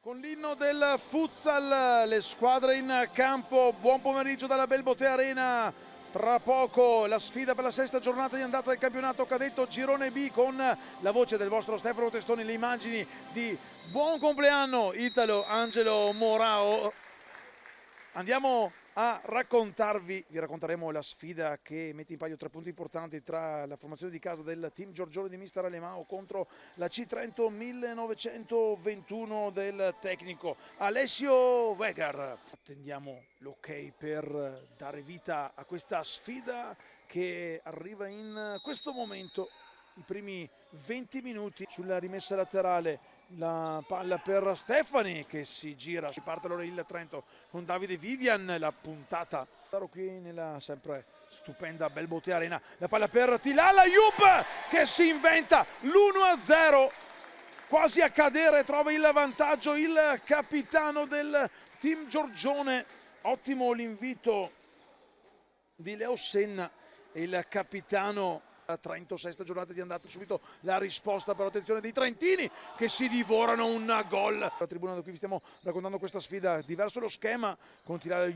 Con l'inno del futsal, le squadre in campo, buon pomeriggio dalla Belbotea Arena. Tra poco la sfida per la sesta giornata di andata del campionato cadetto Girone B con la voce del vostro Stefano Testoni, le immagini di buon compleanno Italo Angelo Morao. Andiamo a vi racconteremo la sfida che mette in palio 3 punti importanti tra la formazione di casa del team Giorgione di Mister Alemao contro la C30 1921 del tecnico Alessio Weger. Attendiamo l'ok per dare vita a questa sfida che arriva in questo momento. I primi 20 minuti sulla rimessa laterale, la palla per Stefani che si gira, si parte allora il Trento con Davide Vivian, la puntata qui nella sempre stupenda Belbotea Arena, la palla per Tilal Ayub che si inventa l'1-0, quasi a cadere, trova il vantaggio il capitano del team Giorgione. Ottimo l'invito di Leo Senna e il capitano. Trento, sesta giornata di andata, subito la risposta per l'attenzione dei trentini che si divorano un gol. La tribuna da cui vi stiamo raccontando questa sfida, diverso lo schema con Tilal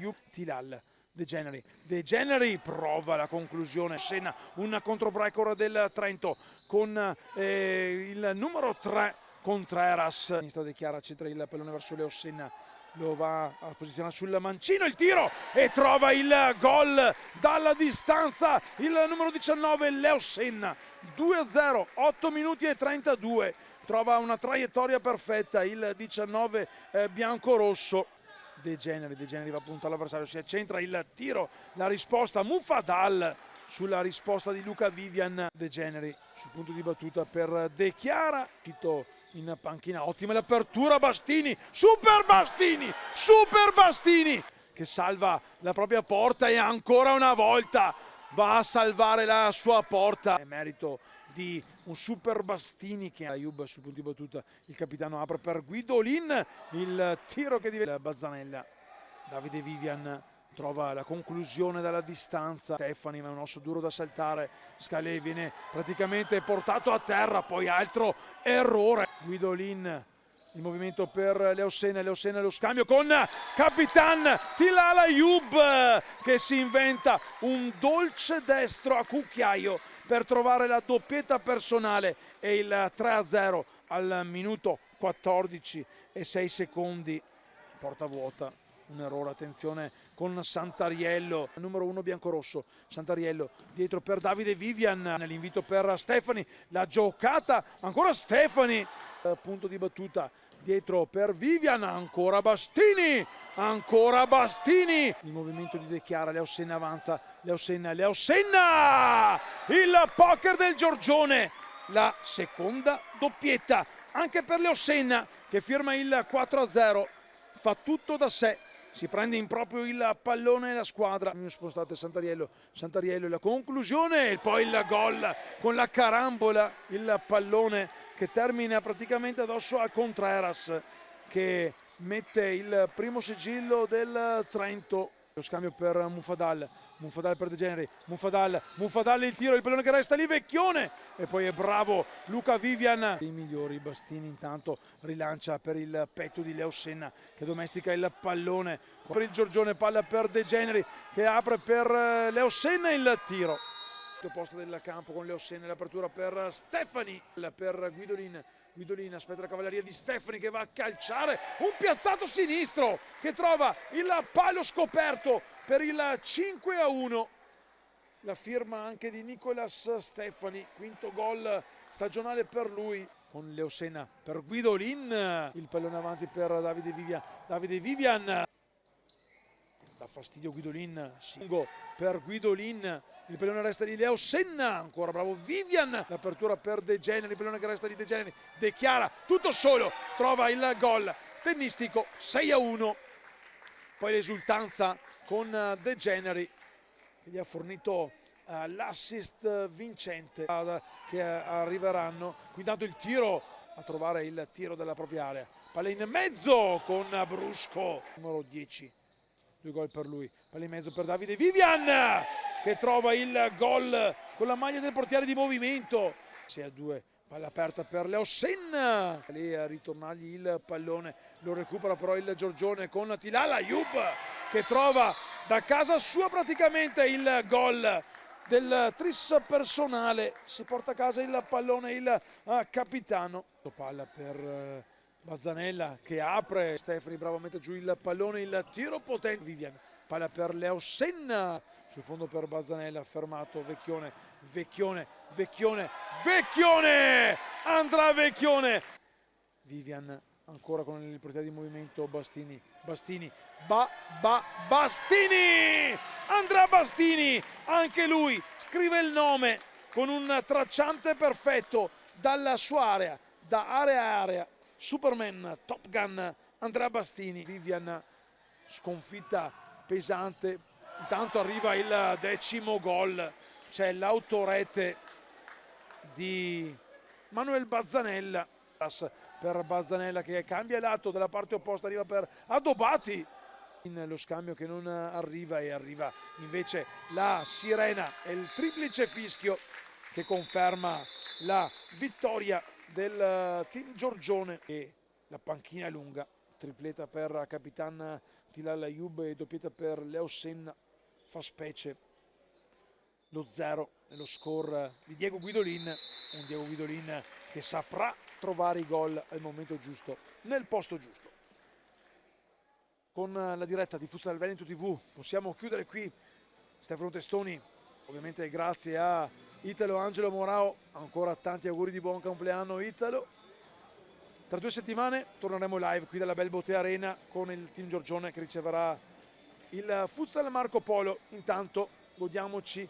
De Generi prova la conclusione, Senna, un controbreak del Trento con il numero 3 Contreras. Sinistra De Chiara, centra il pallone verso Leo Senna, lo va a posizionare sul mancino, il tiro e trova il gol dalla distanza il numero 19 Leo Senna. 2-0, 8 minuti e 32, trova una traiettoria perfetta il 19 biancorosso. De Generi va a puntare all'avversario, si accentra il tiro, la risposta Mufadal sulla risposta di Luca Vivian. De Generi sul punto di battuta per De Chiara, in panchina, ottima l'apertura, Bastini, super Bastini che salva la propria porta e ancora una volta va a salvare la sua porta. È merito di un super Bastini che Ayub sul punto di battuta, il capitano apre per Guidolin, il tiro che diventa Bazzanella. Davide Vivian trova la conclusione dalla distanza, Stefani ma è un osso duro da saltare, Scalè viene praticamente portato a terra, poi altro errore. Guidolin, il movimento per Leo Senna lo scambio con Capitan Tilal Ayub che si inventa un dolce destro a cucchiaio per trovare la doppietta personale e il 3-0 al minuto 14 e 6 secondi, porta vuota. Un errore, attenzione con Santariello, numero 1 biancorosso, Santariello dietro per Davide Vivian, l'invito per Stefani, la giocata, ancora Stefani, punto di battuta dietro per Vivian, ancora Bastini, il movimento di De Chiara, Leo Senna avanza, Leo Senna, il poker del Giorgione, la seconda doppietta anche per Leo Senna che firma il 4-0, fa tutto da sé. Si prende in proprio il pallone la squadra. Spostate Santariello la conclusione e poi il gol con la carambola, il pallone che termina praticamente addosso a Contreras che mette il primo sigillo del Trento. Lo scambio per Mufadal per De Generi, Mufadal il tiro, il pallone che resta lì, Vecchione e poi è bravo Luca Vivian. Dei migliori, Bastini intanto rilancia per il petto di Leo Senna che domestica il pallone per il Giorgione, palla per De Generi che apre per Leo Senna, il tiro. Posto del campo con Leo Senna, l'apertura per Stefani, per Guidolin aspetta la cavalleria di Stefani che va a calciare, un piazzato sinistro che trova il palo scoperto per il 5-1. La firma anche di Nicolas Stefani, quinto gol stagionale per lui. Con Leo Senna per Guidolin, il pallone avanti per Davide Vivian. Dà fastidio Guidolin, singo per Guidolin, il pallone resta di Leo Senna, ancora bravo Vivian, l'apertura per De Generi, il pallone che resta di De Generi, De Chiara, tutto solo, trova il gol tennistico 6-1, poi l'esultanza con De Generi che gli ha fornito l'assist vincente che arriveranno, qui dato il tiro a trovare il tiro della propria area, palla in mezzo con Brusco, numero 10. 2 gol per lui, palla in mezzo per Davide Vivian che trova il gol con la maglia del portiere di movimento. 6-2 Palla aperta per Leosen, lì a ritornargli il pallone, lo recupera però il Giorgione con Tilal Ayub che trova da casa sua praticamente il gol del tris personale, si porta a casa il pallone il capitano. Palla per Bazzanella che apre, Stefani bravo a mettere giù il pallone, il tiro potente, Vivian, palla per Leosen, sul fondo per Bazzanella, fermato Vecchione, andrà Vecchione, Vivian ancora con il proprietà di movimento, Bastini, Andrea Bastini, anche lui scrive il nome con un tracciante perfetto dalla sua area, da area a area, Superman, Top Gun, Andrea Bastini, Vivian, sconfitta pesante, intanto arriva il 10° gol, c'è l'autorete di Manuel Bazzanella, per Bazzanella che cambia lato dalla parte opposta, arriva per Adobati, lo scambio che non arriva e arriva invece la sirena e il triplice fischio che conferma la vittoria del team Giorgione, e la panchina è lunga, tripleta per Capitan Tilal Ayub e doppietta per Leosen, fa specie lo 0 nello score di Diego Guidolin, un Diego Guidolin che saprà trovare i gol al momento giusto, nel posto giusto. Con la diretta di Futsal Veneto TV possiamo chiudere qui. Stefano Testoni, ovviamente grazie a Italo Angelo Morao, ancora tanti auguri di buon compleanno Italo. Tra 2 settimane torneremo live qui dalla Bell Botea Arena con il team Giorgione che riceverà il Futsal Marco Polo. Intanto godiamoci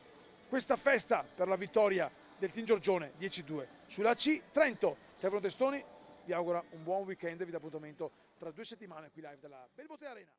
questa festa per la vittoria del team Giorgione 10-2 sulla C Trento. Stefano Testoni vi augura un buon weekend e vi dà appuntamento tra 2 settimane qui live dalla Bell Botea Arena.